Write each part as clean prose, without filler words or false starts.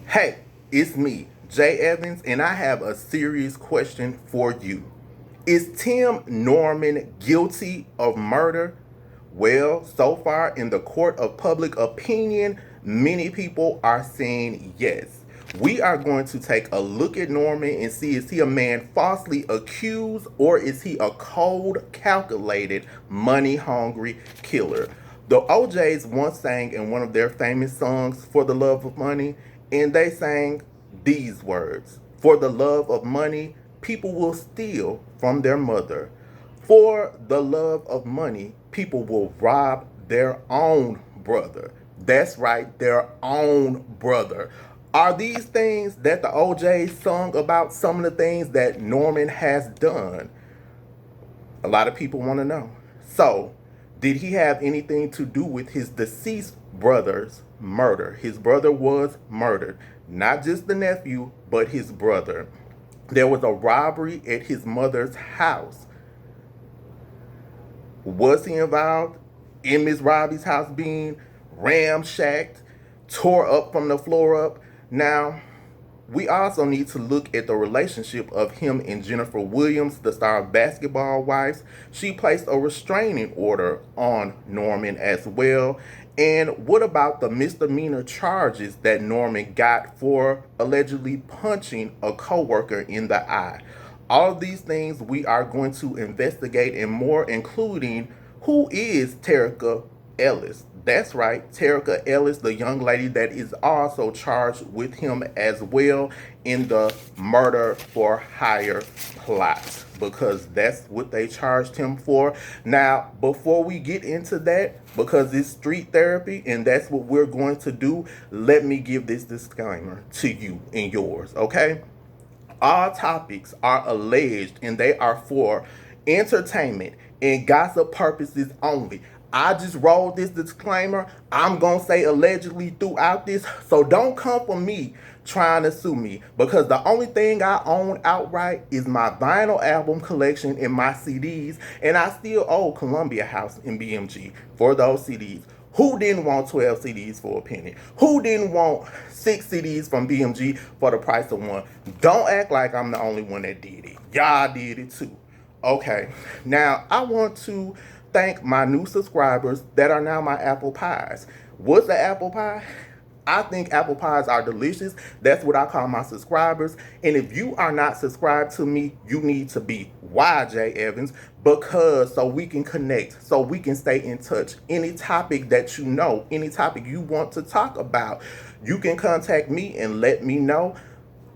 Hey, it's me, J.Evans, and I have a serious question for you. Is Tim Norman guilty of murder? Well, so far in the court of public opinion, many people are saying yes. We are going to take a look at Norman and see, is he a man falsely accused, or is he a cold, calculated, money hungry killer? The OJs once sang in one of their famous songs, For the Love of Money, and they sang these words: For the love of money, people will steal from their mother. For the love of money, people will rob their own brother. That's right, their own brother. Are these things that the OJs sung about some of the things that Norman has done? A lot of people want to know. So, did he have anything to do with his deceased brother's murder? His brother was murdered. Not just the nephew, but his brother. There was a robbery at his mother's house. Was he involved in Miss Robbie's house being ramshacked, tore up from the floor up? Now, we also need to look at the relationship of him and Jennifer Williams, the star of Basketball Wives. She placed a restraining order on Norman as well. And what about the misdemeanor charges that Norman got for allegedly punching a coworker in the eye? All of these things we are going to investigate and more, including who is Terica Ellis. That's right, Terica Ellis, the young lady that is also charged with him as well in the murder for hire plot, because that's what they charged him for. Now, before we get into that, because it's street therapy and that's what we're going to do, let me give this disclaimer to you and yours, okay? All topics are alleged and they are for entertainment and gossip purposes only. I just rolled this disclaimer. I'm going to say allegedly throughout this. So don't come for me trying to sue me, because the only thing I own outright is my vinyl album collection and my CDs. And I still owe Columbia House and BMG for those CDs. Who didn't want 12 CDs for a penny? Who didn't want 6 CDs from BMG for the price of one? Don't act like I'm the only one that did it. Y'all did it too. Okay, now I want to thank my new subscribers that are now my apple pies. What's the apple pie? I think apple pies are delicious. That's what I call my subscribers. And if you are not subscribed to me, you need to be. Why, J.Evans? Because so we can connect, so we can stay in touch. Any topic that you know, any topic you want to talk about, you can contact me and let me know.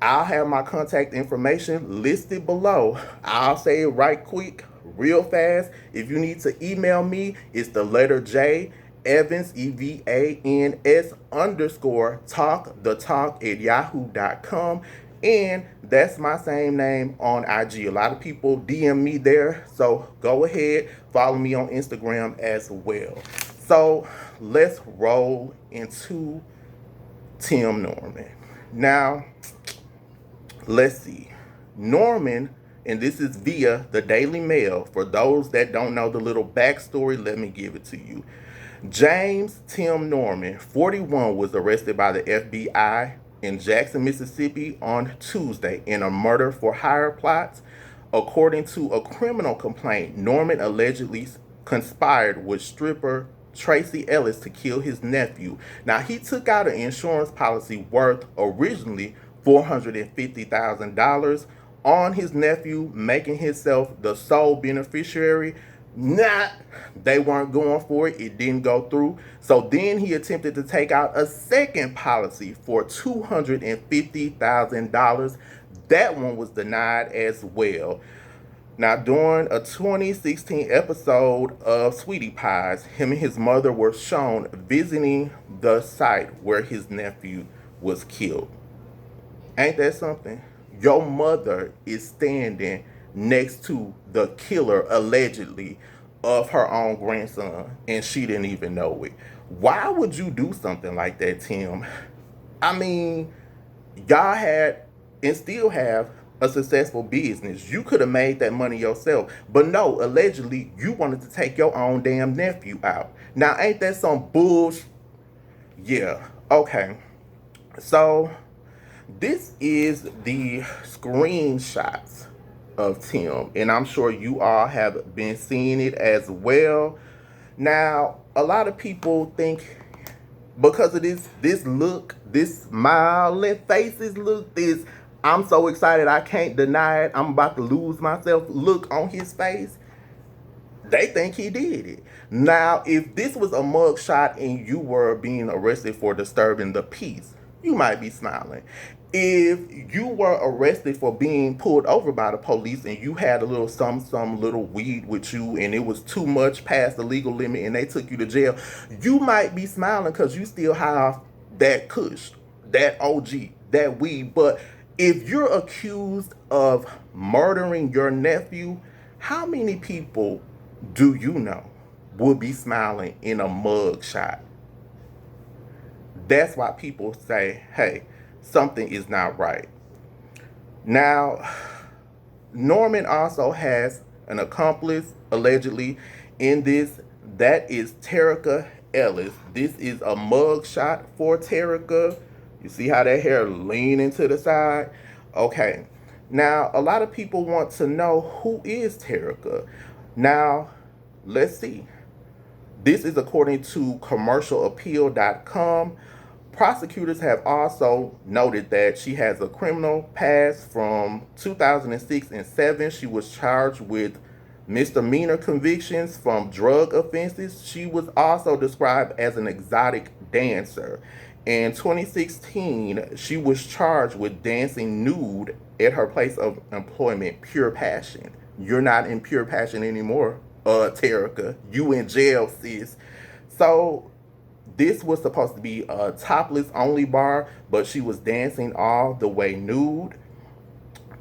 I'll have my contact information listed below. I'll say it right quick, real fast. If you need to email me, it's the letter J, Evans, EVANS underscore talk, the talk at yahoo.com. And that's my same name on IG. A lot of people DM me there. So go ahead, follow me on Instagram as well. So let's roll into Tim Norman. Now, let's see. Norman, and this is via the Daily Mail. For those that don't know the little backstory, let me give it to you. James Tim Norman, 41, was arrested by the FBI in Jackson, Mississippi on Tuesday in a murder for hire plot. According to a criminal complaint, Norman allegedly conspired with stripper Terica Ellis to kill his nephew. Now, he took out an insurance policy worth originally $450,000 on his nephew, making himself the sole beneficiary. Not, they weren't going for it. It didn't go through. So then he attempted to take out a second policy for $250,000. That one was denied as well. Now, during a 2016 episode of Sweetie Pies, him and his mother were shown visiting the site where his nephew was killed. Ain't that something? Your mother is standing next to the killer, allegedly, of her own grandson, and she didn't even know it. Why would you do something like that, Tim? I mean, y'all had and still have a successful business. You could have made that money yourself. But no, allegedly, you wanted to take your own damn nephew out. Now, ain't that some bullshit? Yeah, okay. So, This is the screenshots of Tim, and I'm sure you all have been seeing it as well. Now, a lot of people think because of this look, this smiling faces look, this I'm so excited I can't deny it, I'm about to lose myself look on his face, they think he did it. Now, if this was a mug shot and you were being arrested for disturbing the peace, you might be smiling. If you were arrested for being pulled over by the police and you had a little some little weed with you and it was too much past the legal limit and they took you to jail, you might be smiling because you still have that kush, that OG, that weed. But if you're accused of murdering your nephew, how many people do you know will be smiling in a mug shot? That's why people say, hey, something is not right. Now, Norman also has an accomplice, allegedly, in this. That is Terica Ellis. This is a mug shot for Terica. You see how that hair leaning to the side? Okay. Now, a lot of people want to know who is Terica. Now, let's see. This is according to commercialappeal.com. Prosecutors have also noted that she has a criminal past from 2006 and 7. She was charged with misdemeanor convictions from drug offenses. She was also described as an exotic dancer. In 2016, she was charged with dancing nude at her place of employment, Pure Passion. You're not in Pure Passion anymore, Terica. You in jail, sis. So this was supposed to be a topless only bar, but she was dancing all the way nude.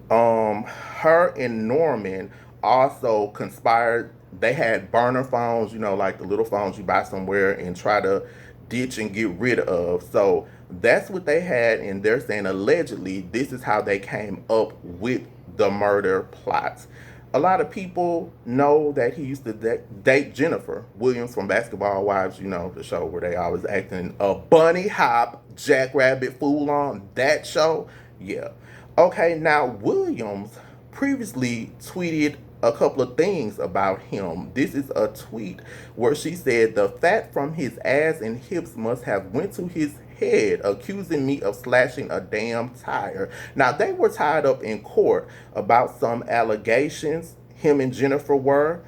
Her and Norman also conspired. They had burner phones, you know, like the little phones you buy somewhere and try to ditch and get rid of. So that's what they had, and they're saying allegedly this is how they came up with the murder plots. A lot of people know that he used to date Jennifer Williams from Basketball Wives, you know, the show where they always acting a bunny hop, jackrabbit fool on that show. Yeah. Okay, now Williams previously tweeted a couple of things about him. This is a tweet where she said the fat from his ass and hips must have went to his head, accusing me of slashing a damn tire. Now, they were tied up in court about some allegations him and Jennifer were.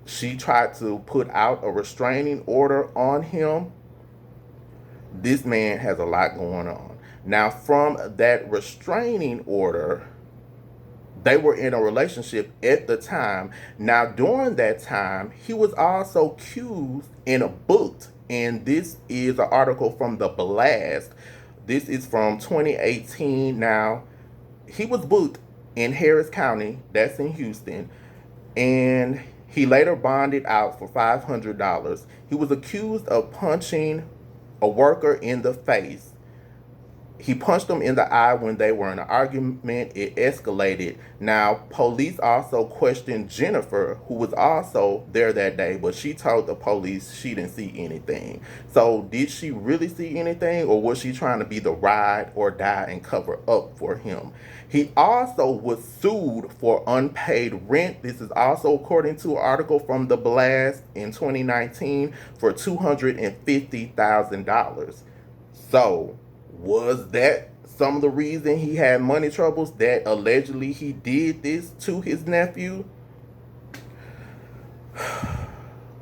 She tried to put out a restraining order on him. This man has a lot going on. Now, from that restraining order, they were in a relationship at the time. Now, during that time, he was also accused and booked. And this is an article from The Blast. This is from 2018. Now, he was booked in Harris County, that's in Houston, and he later bonded out for $500. He was accused of punching a worker in the face. He punched them in the eye when they were in an argument. It escalated. Now, police also questioned Jennifer, who was also there that day, but she told the police she didn't see anything. So, did she really see anything, or was she trying to be the ride or die and cover up for him? He also was sued for unpaid rent. This is also according to an article from The Blast in 2019 for $250,000. So, was that some of the reason he had money troubles, that allegedly he did this to his nephew?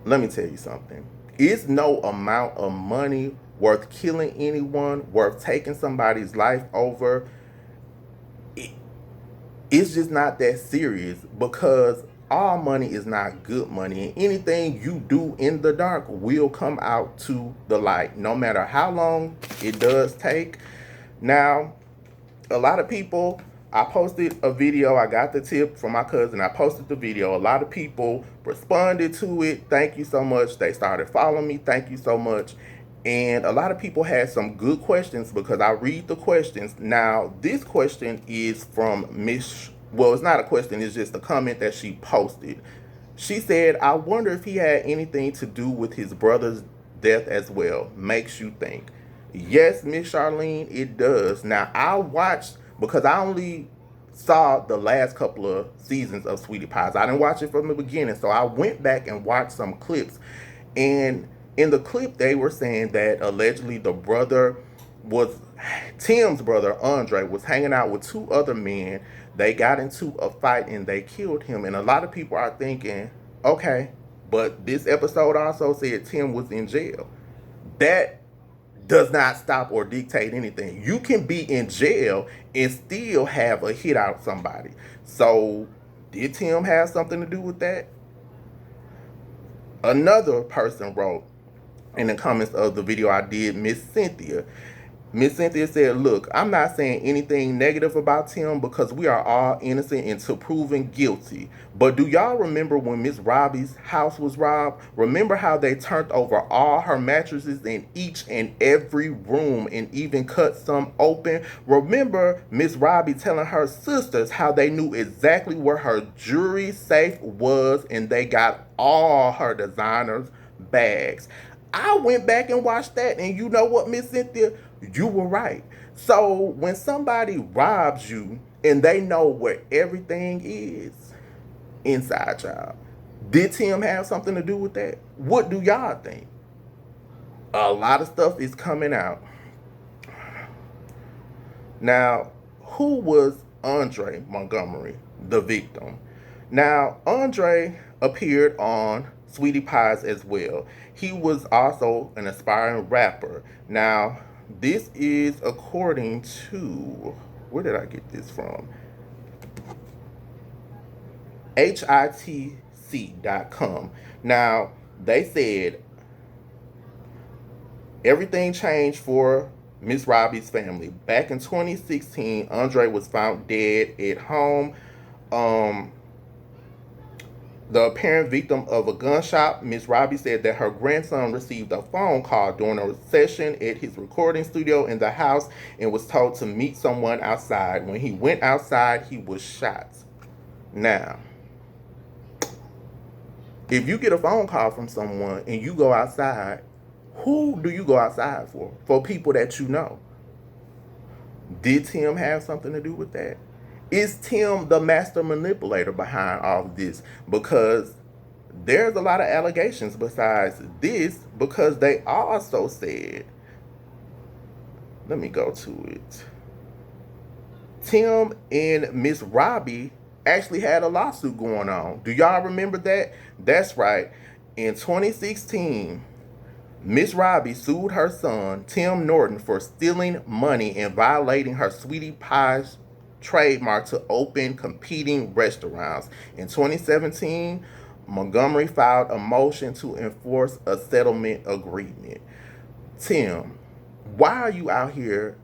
Let me tell you something. It's no amount of money worth killing anyone, worth taking somebody's life over. It's just not that serious, because all money is not good money, and anything you do in the dark will come out to the light, no matter how long it does take. Now, a lot of people, I posted a video, I got the tip from my cousin, I posted the video, a lot of people responded to it, thank you so much, they started following me, thank you so much, and a lot of people had some good questions, because I read the questions. Now, this question is from it's not a question, it's just a comment that she posted. She said, I wonder if he had anything to do with his brother's death as well. Makes you think. Yes, Miss Charlene, it does. Now, I watched, because I only saw the last couple of seasons of Sweetie Pies. I didn't watch it from the beginning, so I went back and watched some clips. And in the clip, they were saying that allegedly the brother was, Tim's brother, Andre, was hanging out with two other men. They got into a fight and they killed him. And a lot of people are thinking, okay, but this episode also said Tim was in jail. That does not stop or dictate anything. You can be in jail and still have a hit out somebody. So, did Tim have something to do with that? Another person wrote in the comments of the video I did, Miss Cynthia. Miss Cynthia said, look, I'm not saying anything negative about Tim because we are all innocent until proven guilty. But do y'all remember when Miss Robbie's house was robbed? Remember how they turned over all her mattresses in each and every room and even cut some open? Remember Miss Robbie telling her sisters how they knew exactly where her jewelry safe was and they got all her designers' bags. I went back and watched that, and you know what, Miss Cynthia? You were right. So when somebody robs you and they know where everything is, inside job, did Tim have something to do with that? What do y'all think? A lot of stuff is coming out. Now, who was Andre Montgomery, the victim? Now, Andre appeared on Sweetie Pies as well. He was also an aspiring rapper. Now, this is according to, where did I get this from? HITC.com. Now, they said everything changed for Miss Robbie's family. Back in 2016, Andre was found dead at home. The apparent victim of a gunshot, Miss Robbie said that her grandson received a phone call during a session at his recording studio in the house and was told to meet someone outside. When he went outside, he was shot. Now, if you get a phone call from someone and you go outside, who do you go outside for? For people that you know. Did Tim have something to do with that? Is Tim the master manipulator behind all of this? Because there's a lot of allegations besides this, because they also said, let me go to it. Tim and Miss Robbie actually had a lawsuit going on. Do y'all remember that? That's right. In 2016, Miss Robbie sued her son, Tim Norton, for stealing money and violating her Sweetie Pie's trademark to open competing restaurants. In 2017, Montgomery filed a motion to enforce a settlement agreement. Tim, why are you out here,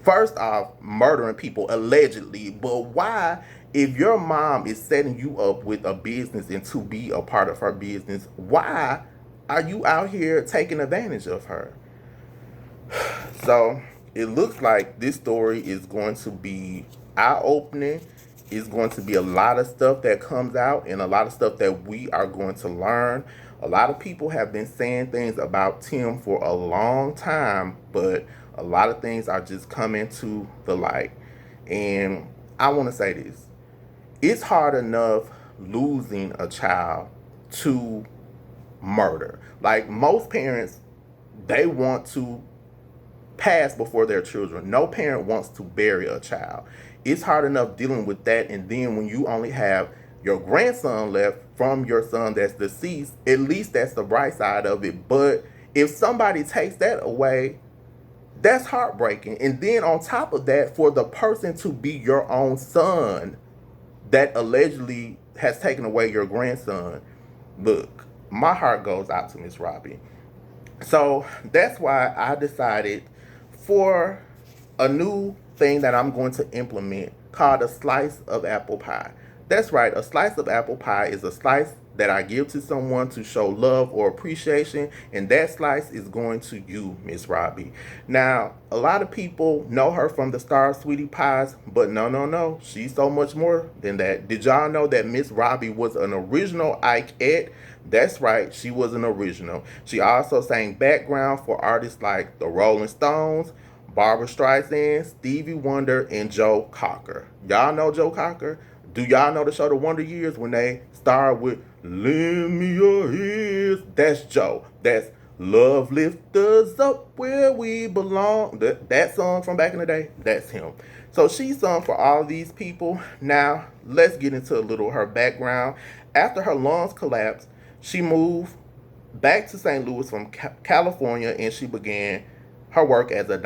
first off, murdering people allegedly, but why, if your mom is setting you up with a business and to be a part of her business, why are you out here taking advantage of her? So it looks like this story is going to be eye-opening. It's going to be a lot of stuff that comes out and a lot of stuff that we are going to learn. A lot of people have been saying things about Tim for a long time, but a lot of things are just coming to the light. And I want to say this. It's hard enough losing a child to murder. Like, most parents, they want to pass before their children. No parent wants to bury a child. It's hard enough dealing with that, and then when you only have your grandson left from your son that's deceased, at least that's the bright side of it. But if somebody takes that away, that's heartbreaking. And then on top of that, for the person to be your own son that allegedly has taken away your grandson, look, my heart goes out to Miss Robbie. So that's why I decided for a new thing that I'm going to implement called a slice of apple pie. That's right, a slice of apple pie is a slice that I give to someone to show love or appreciation, and that slice is going to you, Miss Robbie. Now, a lot of people know her from the Star Sweetie Pies, but no, no, no. She's so much more than that. Did y'all know that Miss Robbie was an original Ike-ette? That's right, she was an original. She also sang background for artists like the Rolling Stones, Barbara Streisand, Stevie Wonder, and Joe Cocker. Y'all know Joe Cocker? Do y'all know the show The Wonder Years when they start with "Lend Me Your Ears"? That's Joe. That's "Love Lift Us Up Where We Belong." That song from back in the day, that's him. So she sung for all these people. Now, let's get into a little of her background. After her lungs collapsed, she moved back to St. Louis from California, and she began her work as a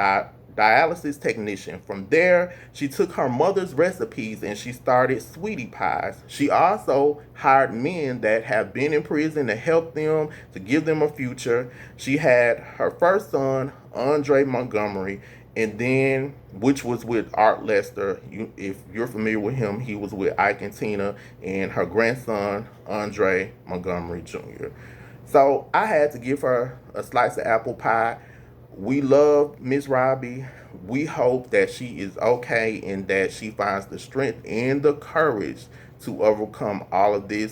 dialysis technician. From there, she took her mother's recipes and she started Sweetie Pies. She also hired men that have been in prison to help them, to give them a future. She had her first son, Andre Montgomery, and then, which was with Art Lester. If you're familiar with him, he was with Ike and Tina, and her grandson, Andre Montgomery Jr. So I had to give her a slice of apple pie. We love Miss Robbie. We hope that she is okay and that she finds the strength and the courage to overcome all of this.